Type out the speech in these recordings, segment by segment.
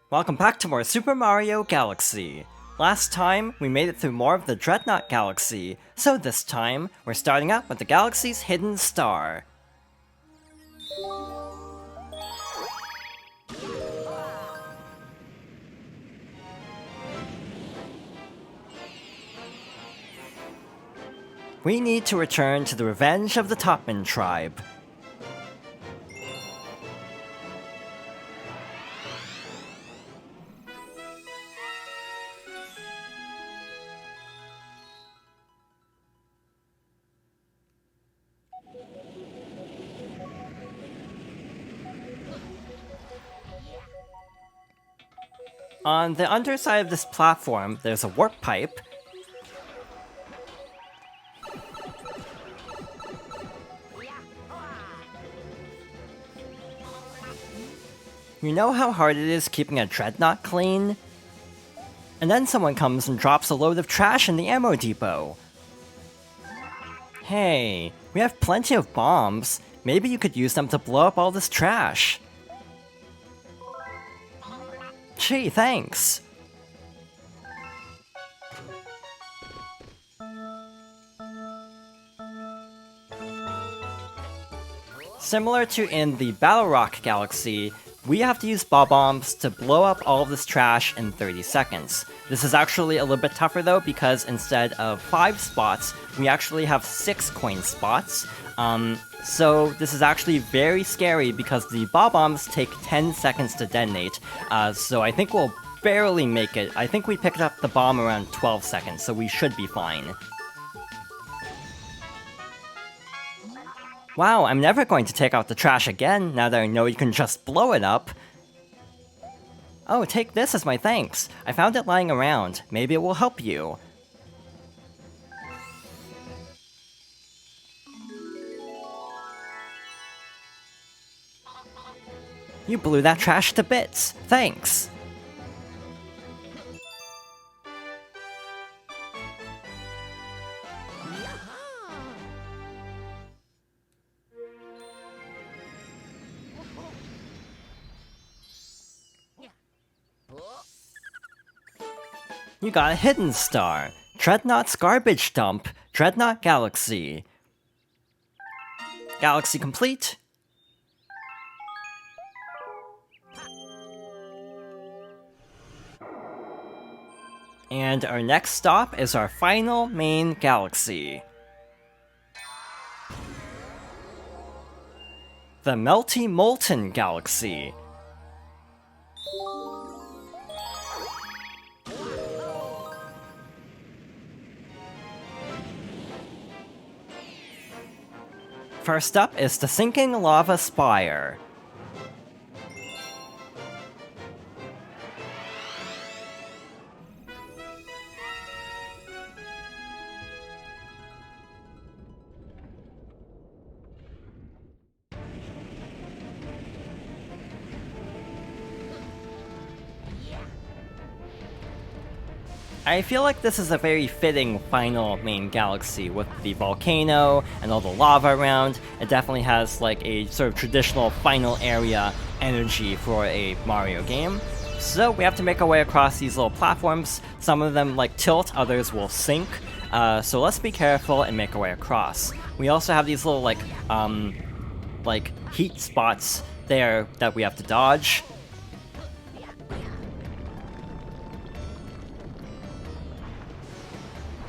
Welcome back to more Super Mario Galaxy. Last time, we made it through more of the Dreadnought Galaxy, so this time, we're starting out with the galaxy's hidden star. We need to return to the revenge of the Topman tribe. On the underside of this platform, there's a warp pipe. You know how hard it is keeping a Dreadnought clean? And then someone comes and drops a load of trash in the ammo depot. Hey, we have plenty of bombs. Maybe you could use them to blow up all this trash. Gee, thanks. Similar to in the Battle Rock Galaxy, we have to use bob-bombs to blow up all of this trash in 30 seconds. This is actually a little bit tougher though, because instead of 5 spots, we actually have 6 coin spots. So this is actually very scary because the bob-bombs take 10 seconds to detonate, so I think we'll barely make it. I think we picked up the bomb around 12 seconds, so we should be fine. Wow, I'm never going to take out the trash again, now that I know you can just blow it up. Oh, take this as my thanks. I found it lying around. Maybe it will help you. You blew that trash to bits. Thanks. You got a hidden star. Dreadnought's garbage dump. Dreadnought Galaxy. Galaxy complete. And our next stop is our final main galaxy. The Melty Molten Galaxy. First up is the Sinking Lava Spire. I feel like this is a very fitting final main galaxy with the volcano and all the lava around. It definitely has like a sort of traditional final area energy for a Mario game. So we have to make our way across these little platforms. Some of them like tilt, others will sink. So let's be careful and make our way across. We also have these little like heat spots there that we have to dodge.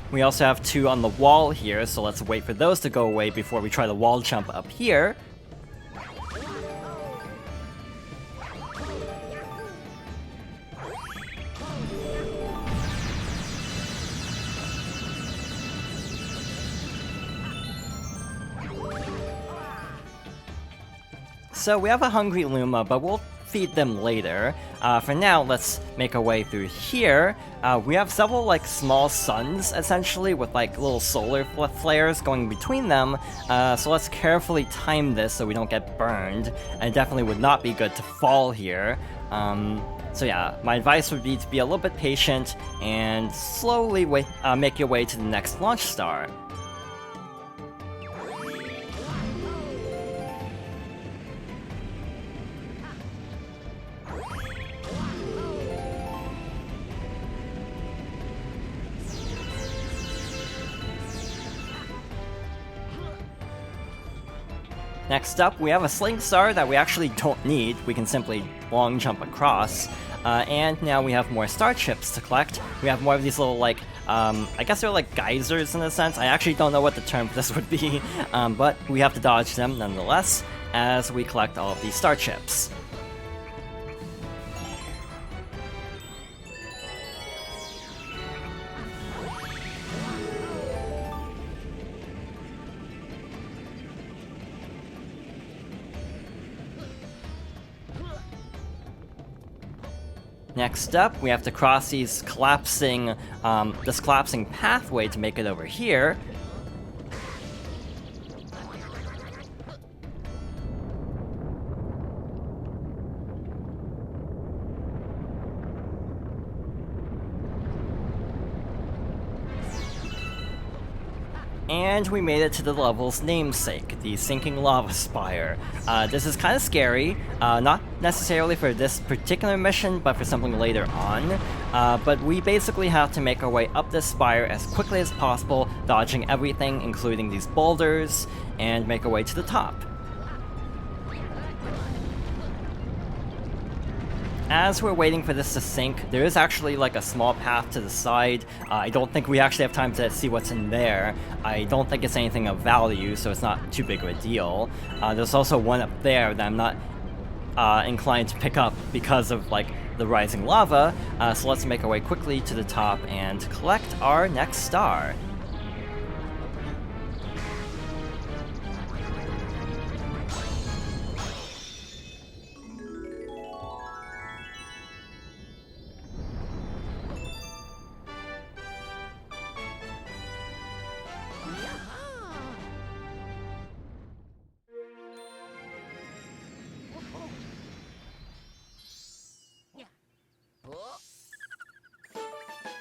We also have 2 on the wall here, so let's wait for those to go away before we try the wall jump up here. So we have a hungry Luma, but we'll feed them later. For now, let's make our way through here. We have several like small suns, essentially, with like little solar flares going between them. So let's carefully time this so we don't get burned. And it definitely would not be good to fall here. So yeah, my advice would be to be a little bit patient and slowly make your way to the next launch star. Next up, we have a Sling Star that we actually don't need. We can simply long jump across. And now we have more star chips to collect. We have more of these little, like, I guess they're like geysers in a sense. I actually don't know what the term for this would be, but we have to dodge them nonetheless as we collect all of these star chips. Next up, we have to cross these collapsing, this collapsing pathway to make it over here. And we made it to the level's namesake, the Sinking Lava Spire. This is kind of scary, not necessarily for this particular mission, but for something later on. But we basically have to make our way up this spire as quickly as possible, dodging everything, including these boulders, and make our way to the top. As we're waiting for this to sink, there is actually like a small path to the side. I don't think we actually have time to see what's in there. I don't think it's anything of value, so it's not too big of a deal. There's also one up there that I'm not inclined to pick up because of like the rising lava, so let's make our way quickly to the top and collect our next star.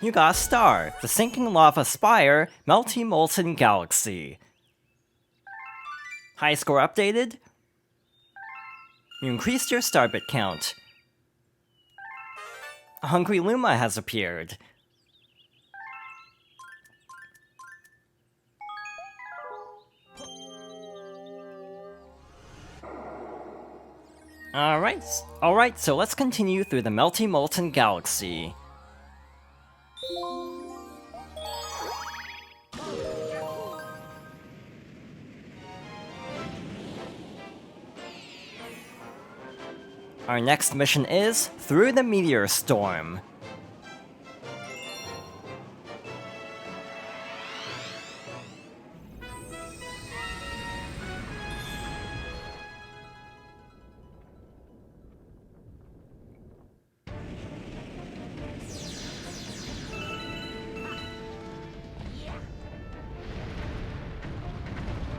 You got a star, the Sinking Lava Spire, Melty Molten Galaxy. High score updated. You increased your star bit count. A hungry Luma has appeared. Alright, so let's continue through the Melty Molten Galaxy. Our next mission is Through the Meteor Storm.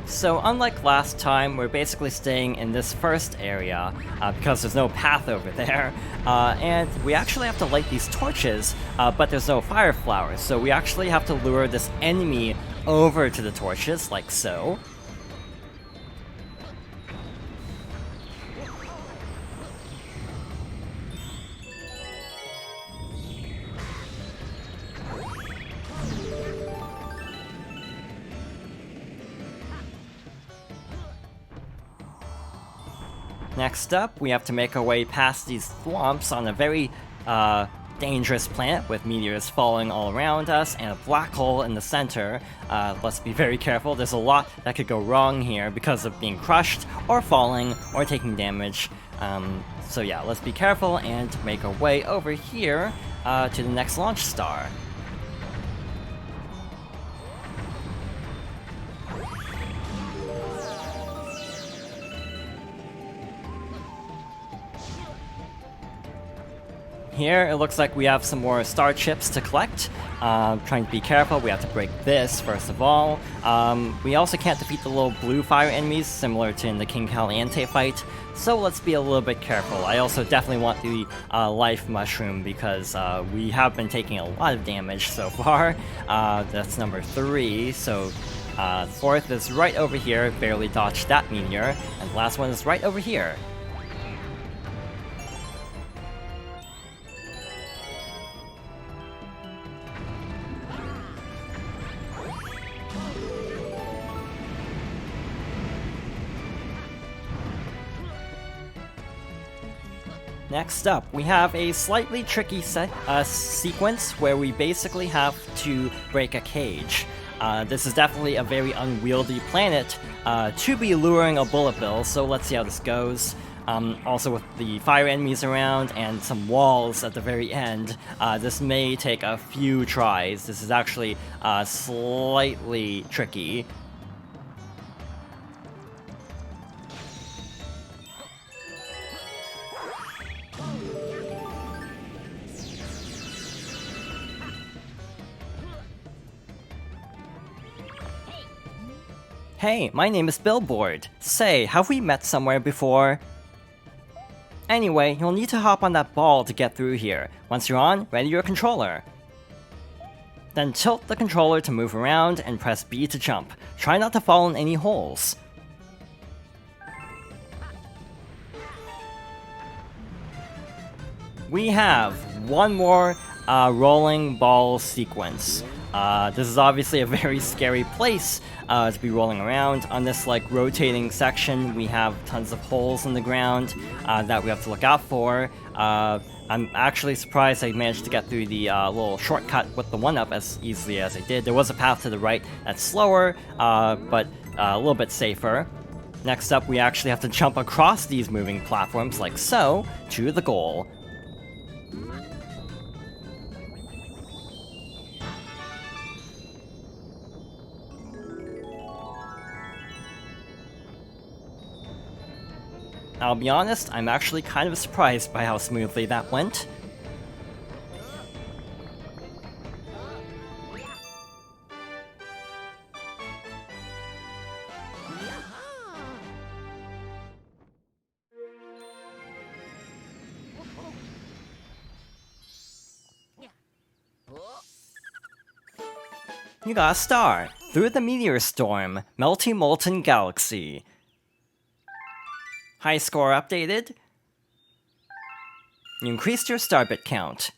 So unlike last time, we're basically staying in this first area, because there's no path over there, and we actually have to light these torches, but there's no fire flowers, so we actually have to lure this enemy over to the torches, like so. Next up, we have to make our way past these thwomps on a very dangerous planet with meteors falling all around us and a black hole in the center. Let's be very careful. There's a lot that could go wrong here because of being crushed or falling or taking damage. So yeah, let's be careful and make our way over here to the next launch star. Here, it looks like we have some more star chips to collect. Trying to be careful, we have to break this first of all. We also can't defeat the little blue fire enemies, similar to in the King Caliente fight, so let's be a little bit careful. I also definitely want the life mushroom because we have been taking a lot of damage so far. That's number 3, so fourth is right over here, barely dodged that meteor, and the last one is right over here. Next up, we have a slightly tricky sequence where we basically have to break a cage. This is definitely a very unwieldy planet to be luring a bullet bill, so let's see how this goes. Also with the fire enemies around and some walls at the very end, this may take a few tries. This is actually slightly tricky. Hey, my name is Billboard. Say, have we met somewhere before? Anyway, you'll need to hop on that ball to get through here. Once you're on, ready your controller. Then tilt the controller to move around and press B to jump. Try not to fall in any holes. We have one more rolling ball sequence. This is obviously a very scary place to be rolling around. On this like rotating section, we have tons of holes in the ground that we have to look out for. I'm actually surprised I managed to get through the little shortcut with the 1-up as easily as I did. There was a path to the right that's slower, but a little bit safer. Next up, we actually have to jump across these moving platforms like so to the goal. I'll be honest, I'm actually kind of surprised by how smoothly that went. You got a star! Through the meteor storm, Melty Molten Galaxy. High score updated. You increased your star bit count.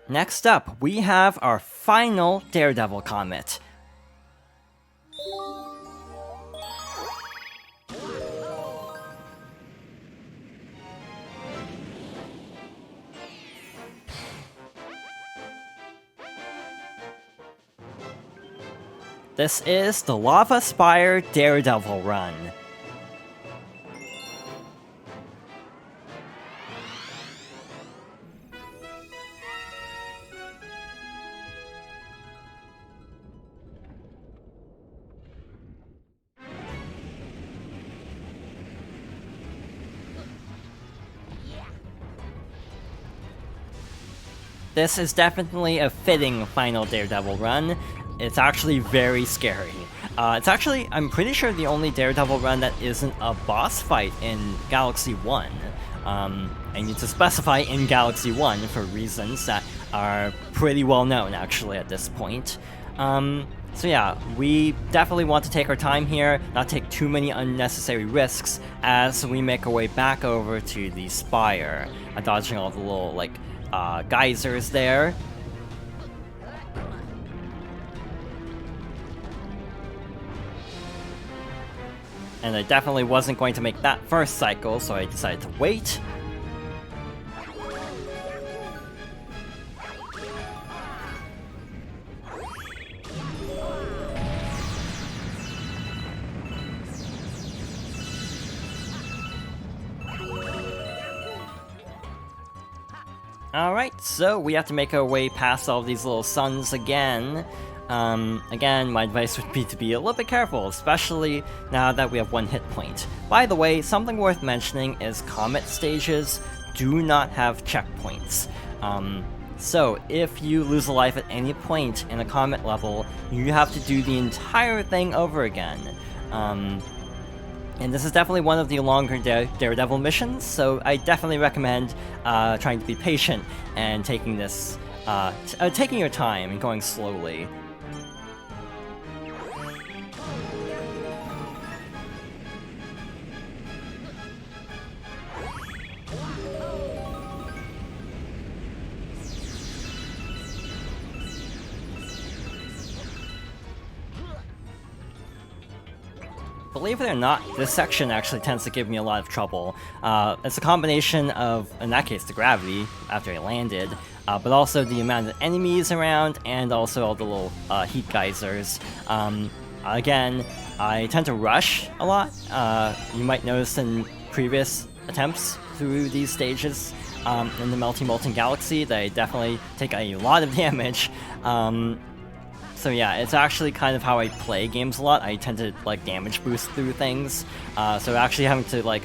Next up, we have our final Daredevil comet. This is the Lava Spire Daredevil run. This is definitely a fitting final Daredevil run. It's actually very scary. It's actually, I'm pretty sure, the only Daredevil run that isn't a boss fight in Galaxy 1. I need to specify in Galaxy 1 for reasons that are pretty well known, actually, at this point. So yeah, we definitely want to take our time here, not take too many unnecessary risks as we make our way back over to the Spire, dodging all the little, like, geysers there. And I definitely wasn't going to make that first cycle, so I decided to wait. Alright, so we have to make our way past all these little suns again. Again, my advice would be to be a little bit careful, especially now that we have 1 hit point. By the way, something worth mentioning is comet stages do not have checkpoints. So if you lose a life at any point in a comet level, you have to do the entire thing over again. And this is definitely one of the longer Daredevil missions, so I definitely recommend trying to be patient and taking this, taking your time and going slowly. believe it or not, this section actually tends to give me a lot of trouble. It's a combination of, in that case, the gravity after I landed, but also the amount of enemies around, and also all the little heat geysers. Again, I tend to rush a lot. You might notice in previous attempts through these stages in the Melty Molten Galaxy that I definitely take a lot of damage. So yeah, it's actually kind of how I play games a lot. I tend to like damage boost through things, so actually having to like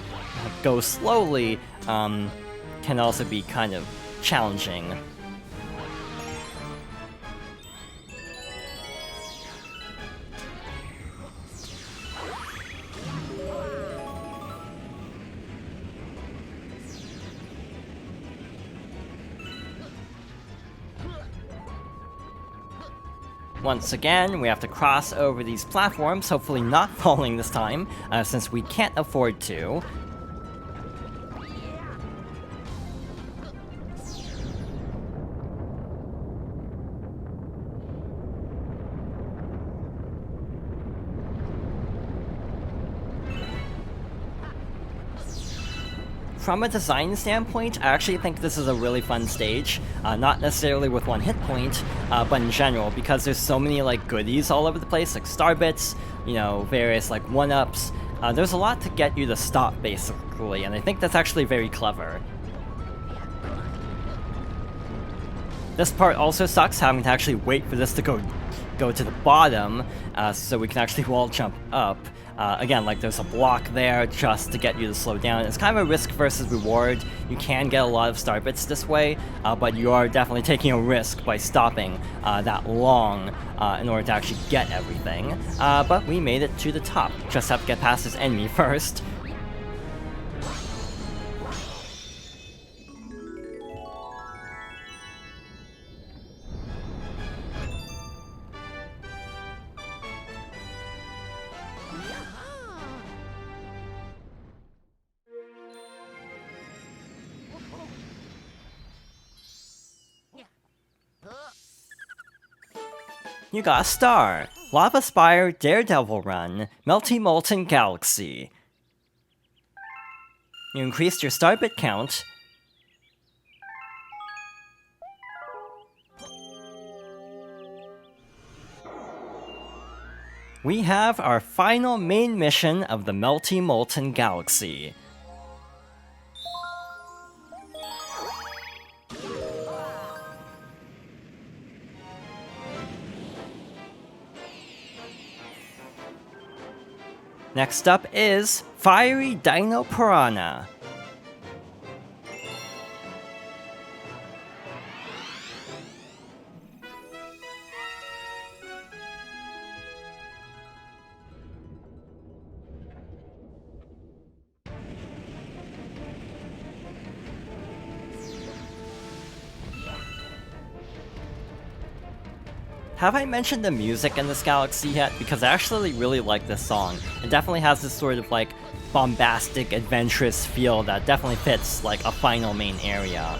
go slowly can also be kind of challenging. Once again, we have to cross over these platforms, hopefully not falling this time, since we can't afford to. From a design standpoint, I actually think this is a really fun stage. Not necessarily with one hit point, but in general, because there's so many like goodies all over the place, like star bits, you know, various like 1-ups. There's a lot to get you to stop, basically, and I think that's actually very clever. This part also sucks, having to actually wait for this to go to the bottom, so we can actually wall jump up. Again, like there's a block there just to get you to slow down. It's kind of a risk versus reward. You can get a lot of star bits this way, but you are definitely taking a risk by stopping that long in order to actually get everything. But we made it to the top. Just have to get past this enemy first. You got a star! Lava Spire, Daredevil Run, Melty Molten Galaxy. You increased your star bit count. We have our final main mission of the Melty Molten Galaxy. Next up is Fiery Dino Piranha. Have I mentioned the music in this galaxy yet? Because I actually really like this song. It definitely has this sort of like bombastic, adventurous feel that definitely fits like a final main area.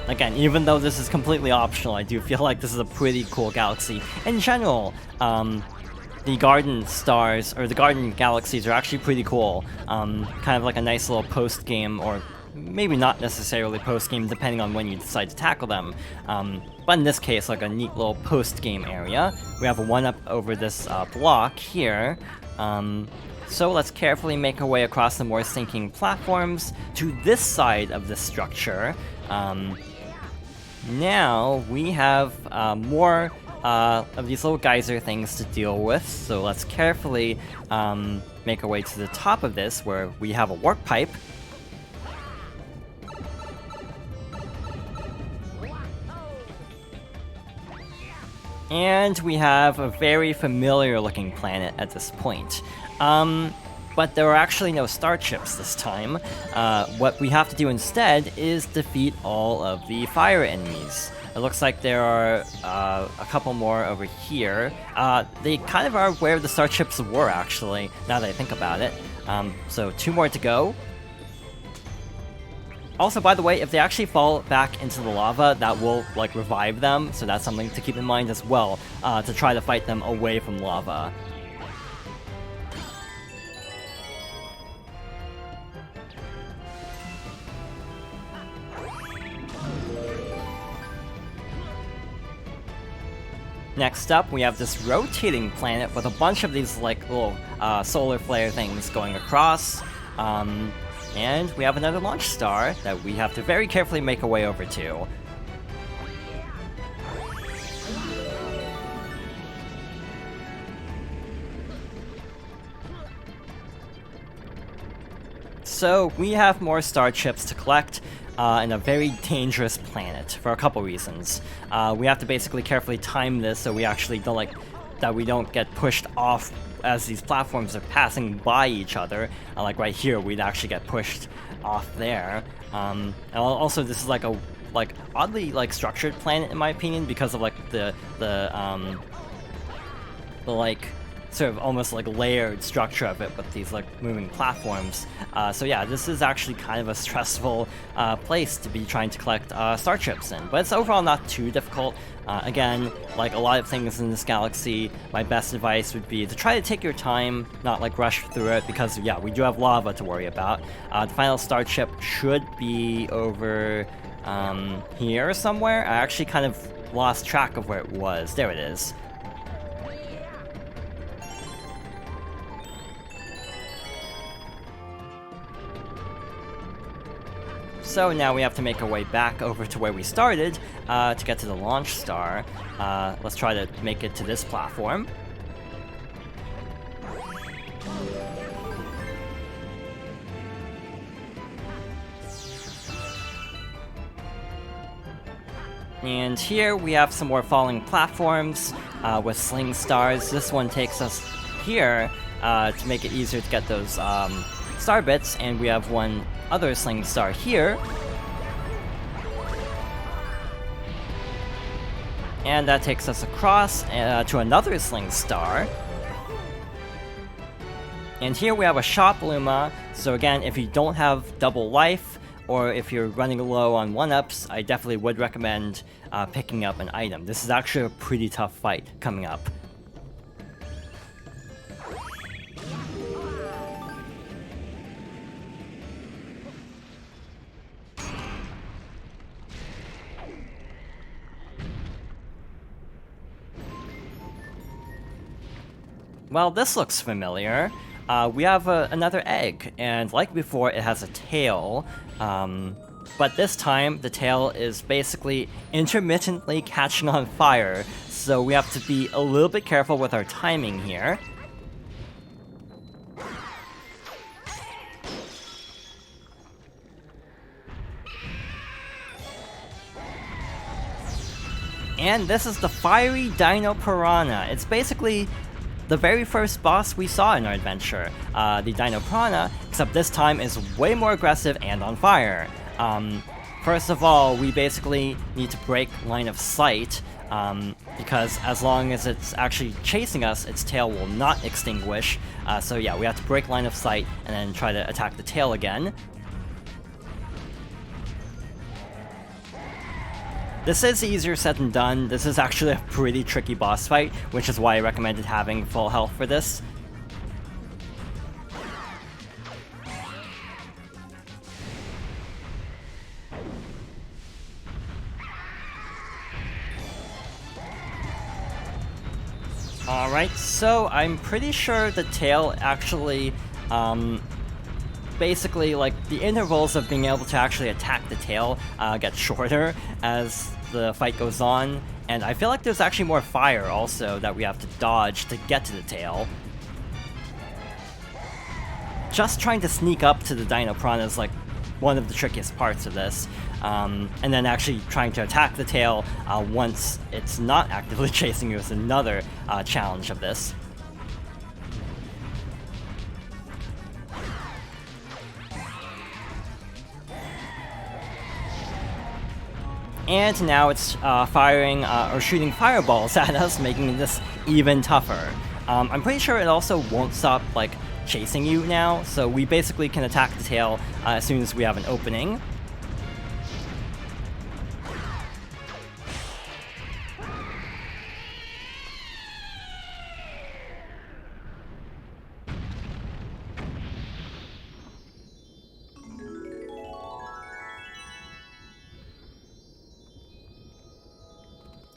Again, even though this is completely optional, I do feel like this is a pretty cool galaxy. In general, the garden stars, or the garden galaxies are actually pretty cool. Kind of like a nice little post-game, or maybe not necessarily post-game, depending on when you decide to tackle them. But in this case, like a neat little post-game area. We have a 1-up over this block here. So let's carefully make our way across the more sinking platforms to this side of the structure. Now we have more of these little geyser things to deal with, so let's carefully make our way to the top of this, where we have a warp pipe. And we have a very familiar looking planet at this point. But there are actually no star chips this time. What we have to do instead is defeat all of the fire enemies. It looks like there are a couple more over here. They kind of are where the star chips were, actually, now that I think about it. So 2 more to go. Also, by the way, if they actually fall back into the lava, that will, like, revive them, so that's something to keep in mind as well, to try to fight them away from lava. Next up, we have this rotating planet with a bunch of these like little solar flare things going across. And we have another launch star that we have to very carefully make our way over to. So we have more star chips to collect in a very dangerous planet for a couple reasons. We have to basically carefully time this so we actually don't get pushed off as these platforms are passing by each other. Like right here, we'd actually get pushed off there. And also, this is like a oddly structured planet in my opinion because of the sort of almost layered structure of it with these moving platforms. So yeah, this is actually kind of a stressful place to be trying to collect star chips in, but it's overall not too difficult. Again, like a lot of things in this galaxy, my best advice would be to try to take your time, not rush through it, because yeah, we do have lava to worry about. The final star chip should be over here somewhere. I actually kind of lost track of where it was. There it is. So now we have to make our way back over to where we started to get to the launch star. Let's try to make it to this platform. And here we have some more falling platforms with sling stars. This one takes us here to make it easier to get those star bits, and we have one other sling star here. And that takes us across to another sling star. And here we have a shop Luma, so again, if you don't have double life, or if you're running low on 1-ups, I definitely would recommend picking up an item. This is actually a pretty tough fight coming up. Well, this looks familiar. We have another egg, and like before, it has a tail. But this time, the tail is basically intermittently catching on fire, so we have to be a little bit careful with our timing here. And this is the Fiery Dino Piranha. It's basically the very first boss we saw in our adventure. The Dino Piranha, except this time is way more aggressive and on fire. First of all, we basically need to break line of sight, because as long as it's actually chasing us, its tail will not extinguish. So yeah, we have to break line of sight and then try to attack the tail again. This is easier said than done. This is actually a pretty tricky boss fight, which is why I recommended having full health for this. Alright, so I'm pretty sure the tail actually, basically, the intervals of being able to actually attack the tail get shorter as the fight goes on, and I feel like there's actually more fire also that we have to dodge to get to the tail. Just trying to sneak up to the Dino Piranha is one of the trickiest parts of this, and then actually trying to attack the tail once it's not actively chasing you is another challenge of this. And now it's firing or shooting fireballs at us, making this even tougher. I'm pretty sure it also won't stop chasing you now, so we basically can attack the tail as soon as we have an opening.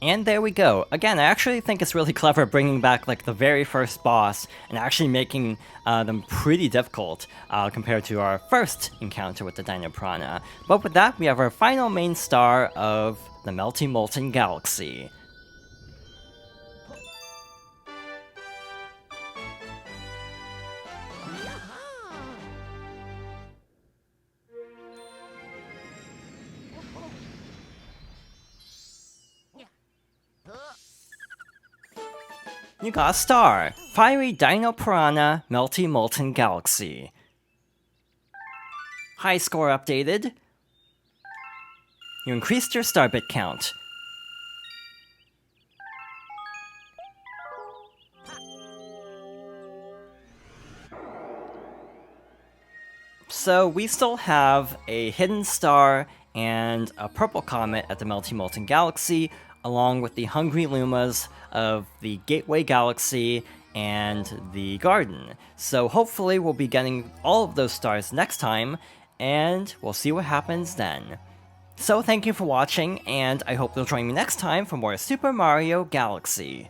And there we go. Again, I actually think it's really clever bringing back like the very first boss and actually making them pretty difficult compared to our first encounter with the Dino Piranha. But with that, we have our final main star of the Melty Molten Galaxy. You got a star! Fiery Dino Piranha Melty Molten Galaxy. High score updated. You increased your star bit count. So we still have a hidden star and a purple comet at the Melty Molten Galaxy, along with the Hungry Lumas of the Gateway Galaxy and the Garden. So hopefully we'll be getting all of those stars next time, and we'll see what happens then. So thank you for watching, and I hope you'll join me next time for more Super Mario Galaxy.